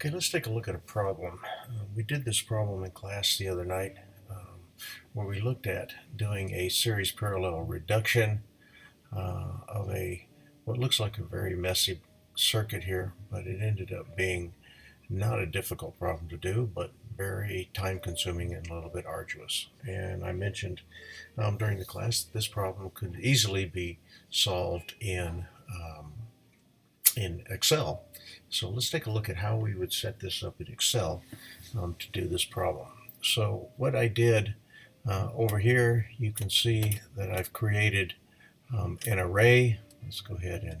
Okay, let's take a look at a problem. We did this problem in class the other night where we looked at doing a series parallel reduction of what looks like a very messy circuit here, but it ended up being not a difficult problem to do, but very time consuming and a little bit arduous. And I mentioned during the class that this problem could easily be solved in Excel. So let's take a look at how we would set this up in Excel to do this problem. So what I did over here, you can see that I've created an array. Let's go ahead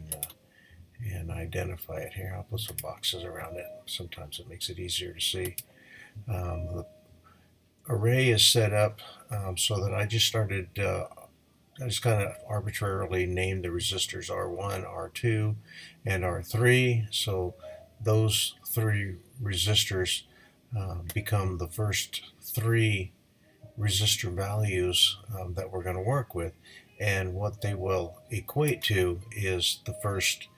and identify it here. I'll put some boxes around it. Sometimes it makes it easier to see. The array is set up so that I just kind of arbitrarily named the resistors R1, R2, and R3. So those three resistors become the first three resistor values that we're going to work with. And what they will equate to is the first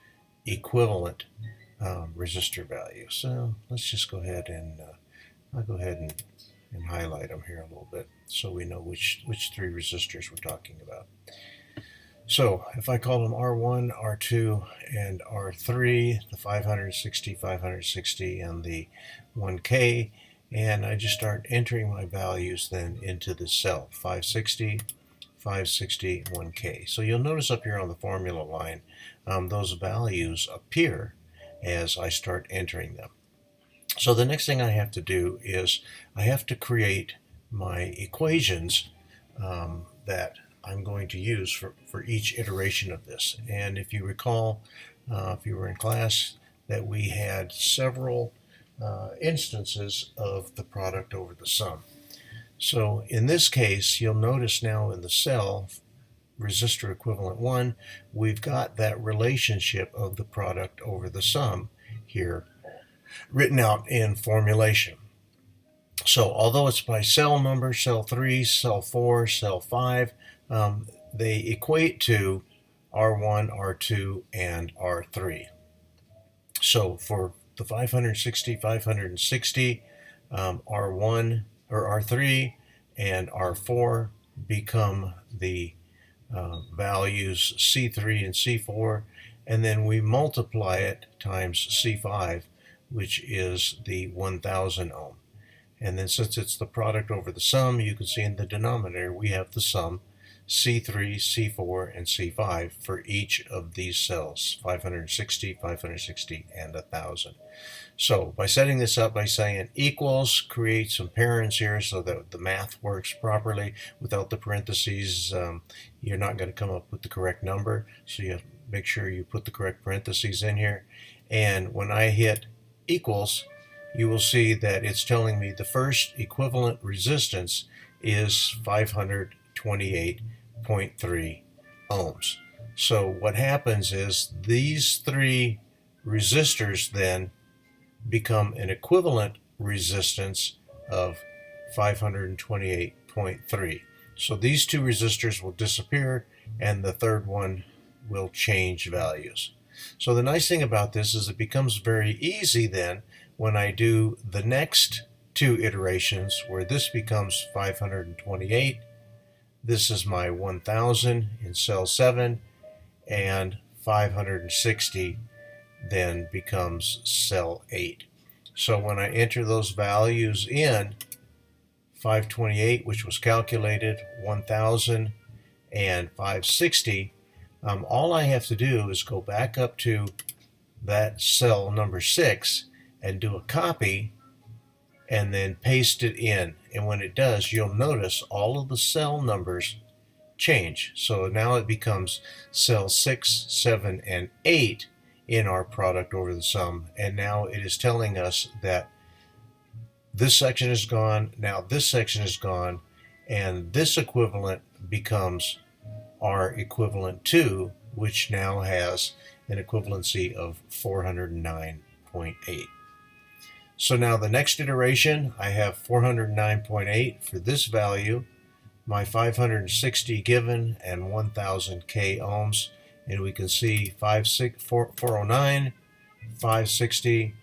equivalent resistor value. So let's just go ahead and I'll go ahead and highlight them here a little bit so we know which three resistors we're talking about. So if I call them R1, R2, and R3, the 560, 560, and the 1K, and I just start entering my values then into the cell, 560, 560, 1K. So you'll notice up here on the formula line, those values appear as I start entering them. So the next thing I have to do is I have to create my equations that I'm going to use for each iteration of this. And if you recall, if you were in class, that we had several instances of the product over the sum. So in this case, you'll notice now in the cell, resistor equivalent 1, we've got that relationship of the product over the sum here written out in formulation. So although it's by cell number, cell 3, cell 4, cell 5, they equate to R1, R2, and R3. So for the 560, 560, R1 or R3 and R4 become the values C3 and C4, and then we multiply it times C5, which is the 1000 ohm. And then since it's the product over the sum, you can see in the denominator we have the sum C3, C4, and C5 for each of these cells, 560, 560, and 1000. So by setting this up by saying equals, create some parents here so that the math works properly. Without the parentheses, you're not going to come up with the correct number. So you have to make sure you put the correct parentheses in here. And when I hit equals, you will see that it's telling me the first equivalent resistance is 528.3 ohms. So what happens is these three resistors then become an equivalent resistance of 528.3. So these two resistors will disappear and the third one will change values. So the nice thing about this is it becomes very easy then when I do the next two iterations where this becomes 528, this is my 1000 in cell 7, and 560 then becomes cell 8. So when I enter those values in, 528, which was calculated, 1000, and 560, all I have to do is go back up to that cell number 6 and do a copy and then paste it in. And when it does, you'll notice all of the cell numbers change. So now it becomes cell 6, 7, and 8 in our product over the sum. And now it is telling us that this section is gone, now this section is gone, and this equivalent becomes our equivalent 2, which now has an equivalency of 409.8. So now the next iteration, I have 409.8 for this value, my 560 given, and 1000 K ohms. And we can see 409, 560,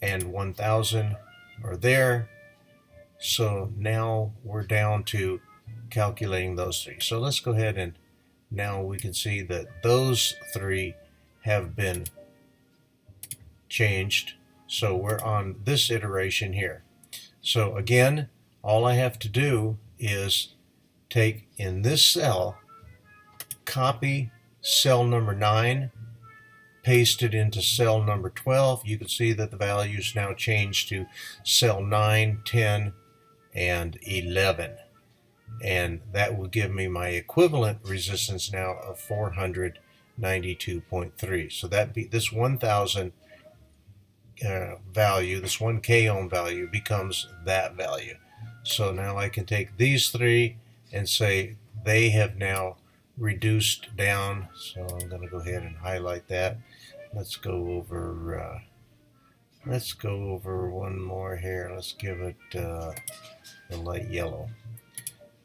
and 1000 are there. So now we're down to calculating those three. So let's go ahead and now we can see that those three have been changed. So we're on this iteration here. So again, all I have to do is take in this cell, copy cell number 9, paste it into cell number 12. You can see that the values now change to cell 9, 10, and 11. And that will give me my equivalent resistance now of 492.3. So that be this 1000 value, this 1 k ohm value becomes that value. So now I can take these three and say they have now reduced down. So I'm going to go ahead and highlight that. Let's go over one more here. Let's give it a light yellow.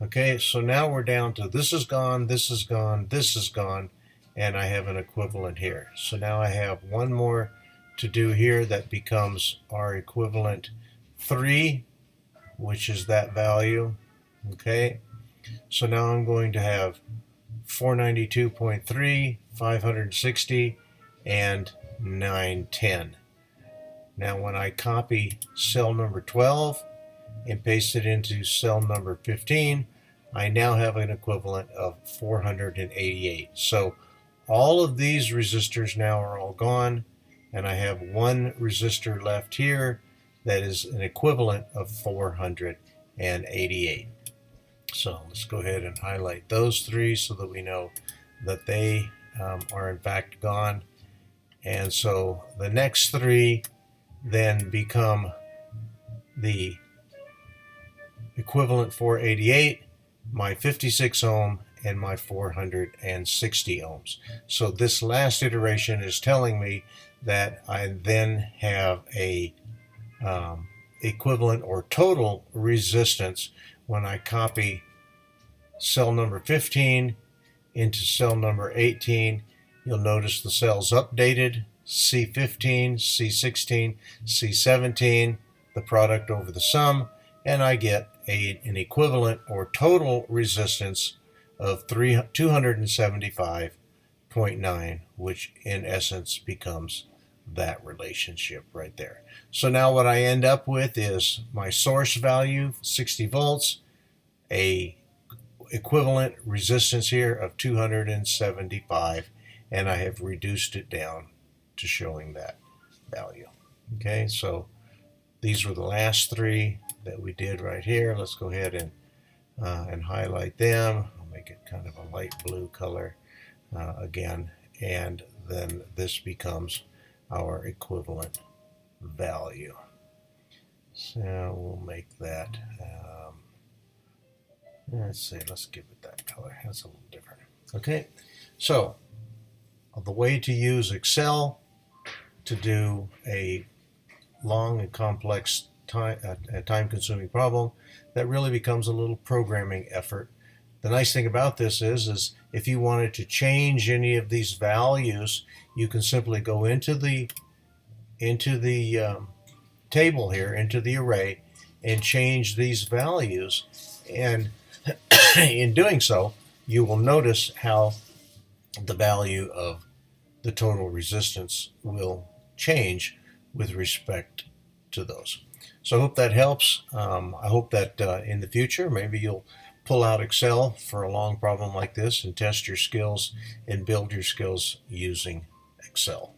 Okay, so now we're down to this is gone, this is gone, this is gone, and I have an equivalent here. So now I have one more to do here that becomes our equivalent 3, which is that value. Okay, so now I'm going to have 492.3, 560, and 910. Now when I copy cell number 12 and paste it into cell number 15, I now have an equivalent of 488. So all of these resistors now are all gone, and I have one resistor left here that is an equivalent of 488. So let's go ahead and highlight those three so that we know that they are in fact gone. And so the next three then become the equivalent 488, my 56 ohm, and my 460 ohms. So this last iteration is telling me that I then have a equivalent or total resistance when I copy cell number 15 into cell number 18. You'll notice the cells updated, C15, C16, C17, the product over the sum, and I get an equivalent or total resistance of 275.9, which in essence becomes that relationship right there. So now what I end up with is my source value, 60 volts, a equivalent resistance here of 275, and I have reduced it down to showing that value. Okay, so these were the last three that we did right here. Let's go ahead and highlight them. I'll make it kind of a light blue color again, and then this becomes our equivalent value. So we'll make that, let's see, let's give it that color. That's a little different. Okay, so the way to use Excel to do a long and complex time-consuming problem, that really becomes a little programming effort. The nice thing about this is if you wanted to change any of these values, you can simply go into the table here, into the array, and change these values. And in doing so, you will notice how the value of the total resistance will change with respect to those. So I hope that helps. I hope that in the future, maybe you'll pull out Excel for a long problem like this and test your skills and build your skills using Excel.